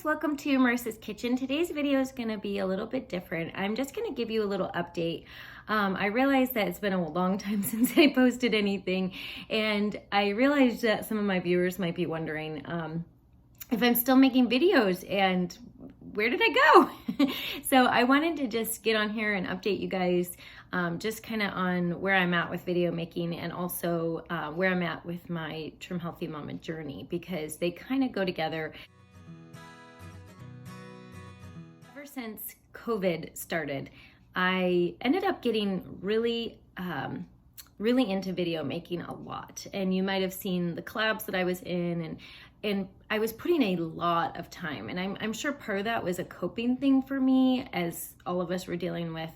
welcome to Marissa's Kitchen. Today's video is going to be a little bit different. I'm just going to give you a little update. I realized that it's been a long time since I posted anything, and I realized that some of my viewers might be wondering if I'm still making videos and where did I go? So I wanted to just get on here and update you guys just kind of on where I'm at with video making, and also where I'm at with my Trim Healthy Mama journey, because they kind of go together. Ever since COVID started, I ended up getting really into video making a lot. And you might have seen the collabs that I was in, and I was putting a lot of time. And I'm sure part of that was a coping thing for me, as all of us were dealing with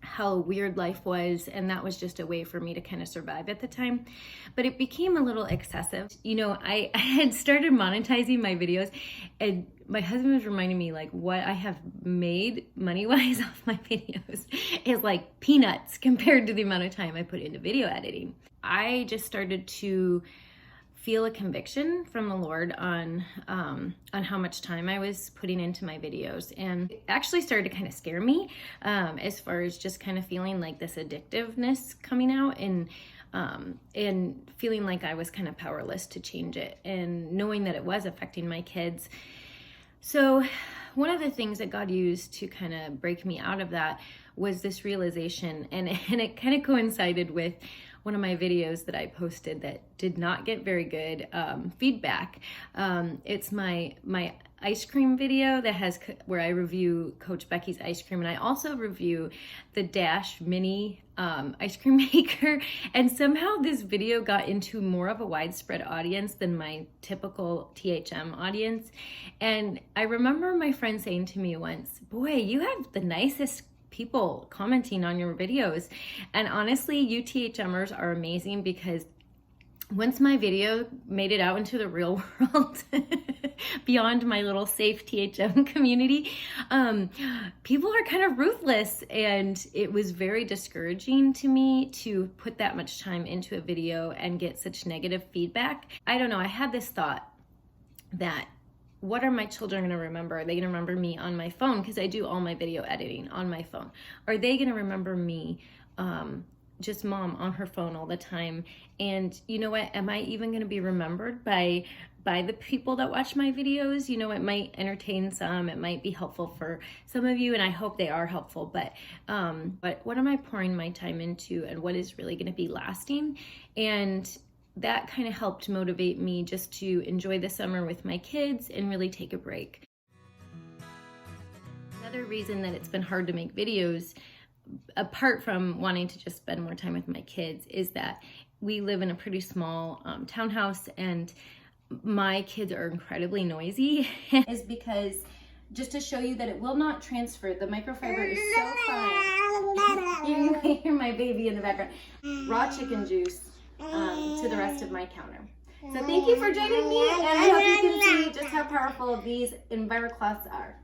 how weird life was, and that was just a way for me to kind of survive at the time. But it became a little excessive. You know, I had started monetizing my videos, and my husband was reminding me, like, what I have made money-wise off my videos is like peanuts compared to the amount of time I put into video editing. I just started to feel a conviction from the Lord on how much time I was putting into my videos, and it actually started to kind of scare me as far as just kind of feeling like this addictiveness coming out, and feeling like I was kind of powerless to change it, and knowing that it was affecting my kids. So one of the things that God used to kind of break me out of that was this realization, and it kind of coincided with one of my videos that I posted that did not get very good feedback. It's my ice cream video that has, where I review Coach Becky's ice cream, and I also review the Dash Mini ice cream maker. And somehow this video got into more of a widespread audience than my typical THM audience. And I remember my friend saying to me once, "Boy, you have the nicest people commenting on your videos." And honestly, you THMers are amazing, because once my video made it out into the real world, beyond my little safe THM community, people are kind of ruthless, and it was very discouraging to me to put that much time into a video and get such negative feedback. I don't know, I had this thought that, what are my children going to remember? Are they going to remember me on my phone? Because I do all my video editing on my phone. Are they going to remember me just mom on her phone all the time? And you know what? Am I even going to be remembered by the people that watch my videos? You know, it might entertain some, it might be helpful for some of you, and I hope they are helpful. But what am I pouring my time into, and what is really going to be lasting? And that kind of helped motivate me just to enjoy the summer with my kids and really take a break. Another reason that it's been hard to make videos, apart from wanting to just spend more time with my kids, is that we live in a pretty small townhouse, and my kids are incredibly noisy. Is because, just to show you that it will not transfer, the microfiber is so fine. You can hear my baby in the background. Raw chicken juice to the rest of my counter. So thank you for joining me, and I hope you can see just how powerful these EnviroCloths are.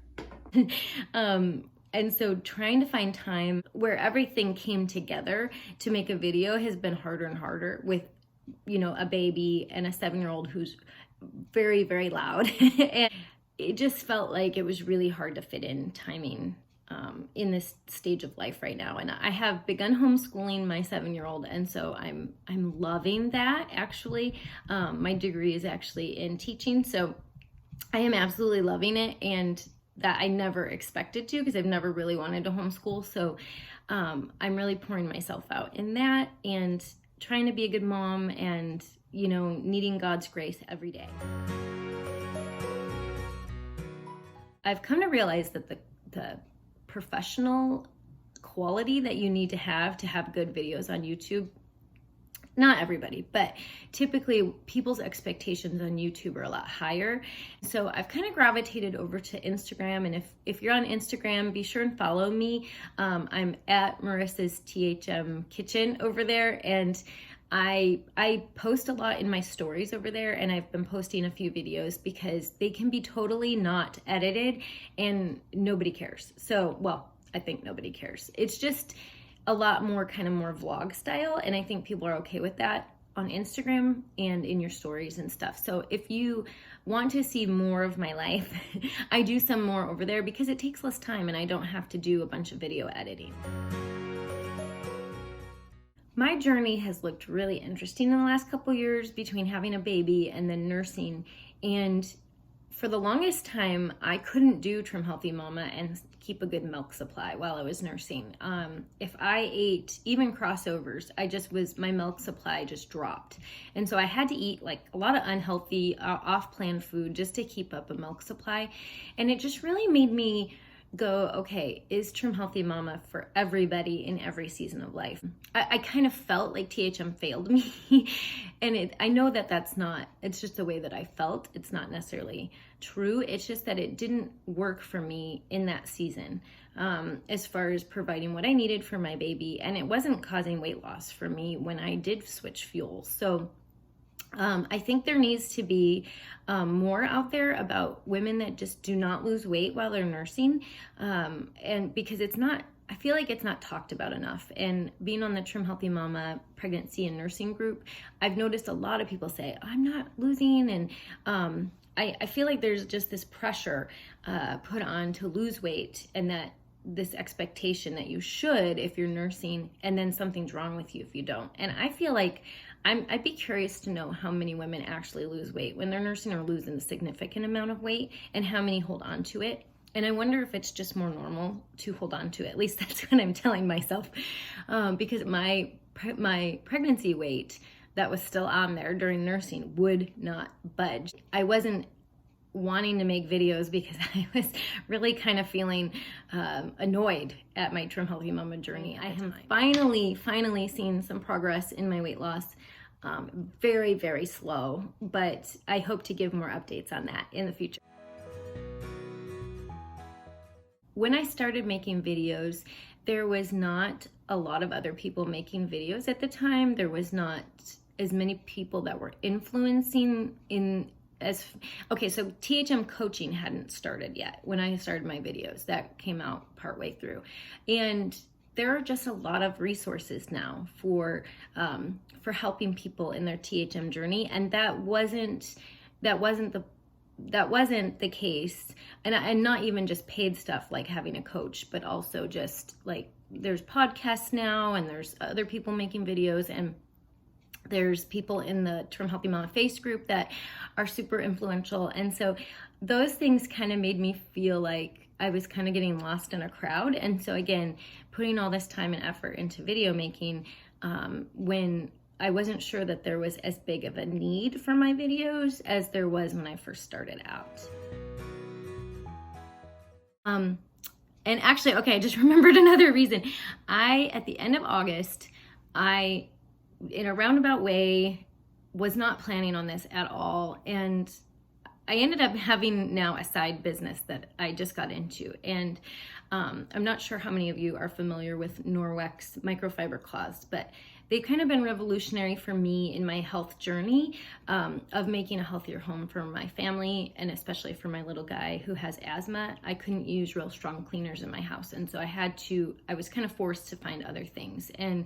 And so trying to find time where everything came together to make a video has been harder and harder, with, you know, a baby and a 7-year-old who's very, very loud. And it just felt like it was really hard to fit in timing in this stage of life right now. And I have begun homeschooling my 7-year-old, and so I'm loving that. Actually, my degree is actually in teaching, so I am absolutely loving it, and that I never expected to, because I've never really wanted to homeschool. So I'm really pouring myself out in that, and trying to be a good mom, and, you know, needing God's grace every day. I've come to realize that the professional quality that you need to have good videos on YouTube, not everybody, but typically people's expectations on YouTube are a lot higher. So I've kind of gravitated over to Instagram, and if you're on Instagram, be sure and follow me. I'm at Marissa's THM Kitchen over there, and I post a lot in my stories over there, and I've been posting a few videos because they can be totally not edited and nobody cares. So, well, I think nobody cares. It's just a lot more kind of more vlog style, and I think people are okay with that. on Instagram and in your stories and stuff. So if you want to see more of my life, I do some more over there because it takes less time and I don't have to do a bunch of video editing. My journey has looked really interesting in the last couple years between having a baby and then nursing. And for the longest time, I couldn't do Trim Healthy Mama and keep a good milk supply while I was nursing. If I ate even crossovers, my milk supply just dropped. And so I had to eat like a lot of unhealthy, off-plan food just to keep up a milk supply. And it just really made me go, okay, is Trim Healthy Mama for everybody in every season of life? I kind of felt like THM failed me. And I know that that's not, it's just the way that I felt. It's not necessarily true. It's just that it didn't work for me in that season as far as providing what I needed for my baby. And it wasn't causing weight loss for me when I did switch fuels. So I think there needs to be more out there about women that just do not lose weight while they're nursing. And because I feel like it's not talked about enough. And being on the Trim Healthy Mama pregnancy and nursing group, I've noticed a lot of people say, I'm not losing. And I feel like there's just this pressure put on to lose weight, and that this expectation that you should if you're nursing, and then something's wrong with you if you don't. And I feel like I'd be curious to know how many women actually lose weight when they're nursing or losing a significant amount of weight, and how many hold on to it. And I wonder if it's just more normal to hold on to it. At least that's what I'm telling myself. Because my pregnancy weight that was still on there during nursing would not budge. I wasn't wanting to make videos because I was really kind of feeling annoyed at my Trim Healthy Mama journey. I have finally seen some progress in my weight loss. Very, very slow, but I hope to give more updates on that in the future. When I started making videos, there was not a lot of other people making videos at the time. There was not as many people that were influencing okay, so THM coaching hadn't started yet when I started my videos. That came out partway through. And there are just a lot of resources now for helping people in their THM journey. And that wasn't the case. And not even just paid stuff like having a coach, but also just like there's podcasts now, and there's other people making videos, and there's people in the Trim Healthy Mama face group that are super influential. And so those things kind of made me feel like I was kind of getting lost in a crowd. And so again, putting all this time and effort into video making when I wasn't sure that there was as big of a need for my videos as there was when I first started out. And actually, okay, I just remembered another reason. At the end of August, in a roundabout way, was not planning on this at all. And I ended up having now a side business that I just got into. And I'm not sure how many of you are familiar with Norwex microfiber cloths, but they've kind of been revolutionary for me in my health journey of making a healthier home for my family, and especially for my little guy who has asthma. I couldn't use real strong cleaners in my house. And so I was kind of forced to find other things. And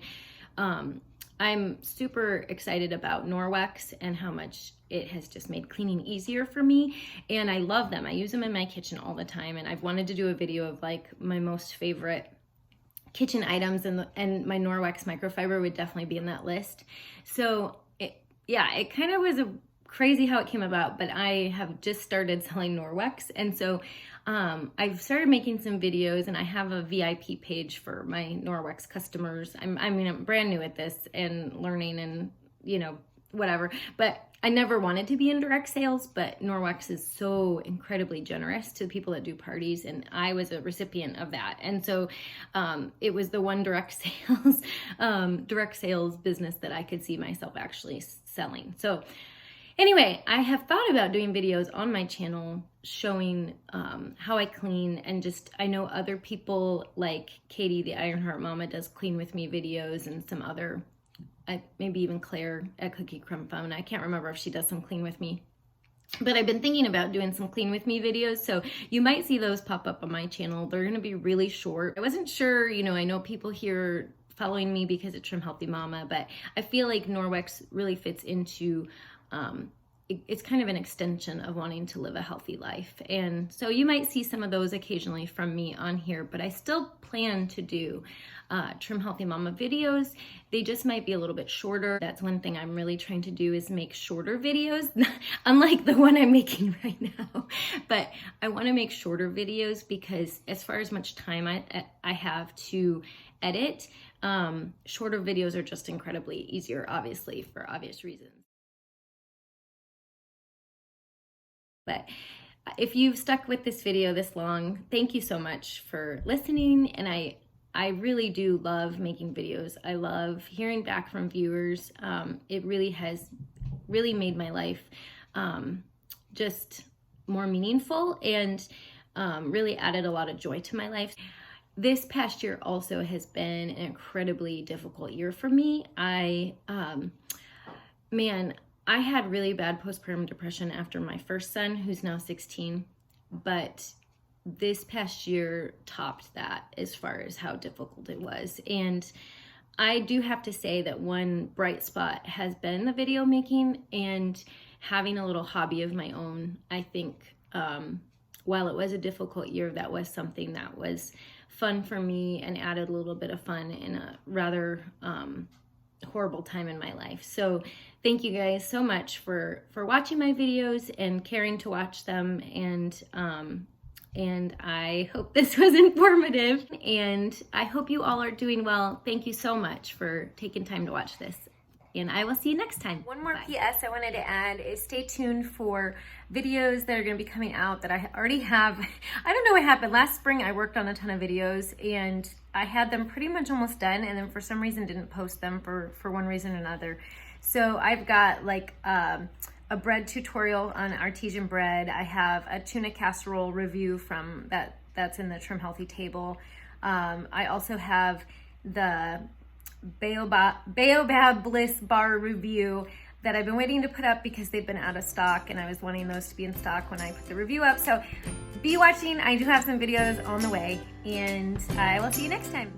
I'm super excited about Norwex and how much it has just made cleaning easier for me. And I love them. I use them in my kitchen all the time. And I've wanted to do a video of like my most favorite kitchen items, and my Norwex microfiber would definitely be in that list. So it kind of was crazy how it came about, but I have just started selling Norwex. And so I've started making some videos, and I have a VIP page for my Norwex customers. I'm brand new at this and learning, and whatever, but I never wanted to be in direct sales, but Norwex is so incredibly generous to people that do parties, and I was a recipient of that. And so it was the one direct sales business that I could see myself actually selling. So anyway, I have thought about doing videos on my channel showing how I clean, and I know other people like Katie, the Ironheart Mama, does clean with me videos, and some other, maybe even Claire at Cookie Crumb Phone. I can't remember if she does some clean with me. But I've been thinking about doing some clean with me videos, so you might see those pop up on my channel. They're going to be really short. I wasn't sure, I know people here following me because of Trim Healthy Mama, but I feel like Norwex really fits into, it's kind of an extension of wanting to live a healthy life. And so you might see some of those occasionally from me on here, but I still plan to do Trim Healthy Mama videos. They just might be a little bit shorter. That's one thing I'm really trying to do, is make shorter videos, unlike the one I'm making right now. But I want to make shorter videos because as far as much time I have to edit, shorter videos are just incredibly easier, obviously, for obvious reasons. But if you've stuck with this video this long, thank you so much for listening. And I really do love making videos. I love hearing back from viewers. It really has made my life just more meaningful, and really added a lot of joy to my life. This past year also has been an incredibly difficult year for me. I had really bad postpartum depression after my first son, who's now 16, but this past year topped that as far as how difficult it was. And I do have to say that one bright spot has been the video making and having a little hobby of my own. I think while it was a difficult year, that was something that was fun for me and added a little bit of fun in a rather horrible time in my life. So thank you guys so much for watching my videos and caring to watch them, and I hope this was informative, and I hope you all are doing well. Thank you so much for taking time to watch this, and I will see you next time. One more PS I wanted to add is stay tuned for videos that are going to be coming out that I already have. I don't know what happened. Last spring I worked on a ton of videos and I had them pretty much almost done, and then for some reason didn't post them for one reason or another. So I've got like a bread tutorial on artesian bread. I have a tuna casserole review from that's in the Trim Healthy table. I also have the Baobab Bliss bar review that I've been waiting to put up because they've been out of stock, and I was wanting those to be in stock when I put the review up. So be watching. I do have some videos on the way, and I will see you next time.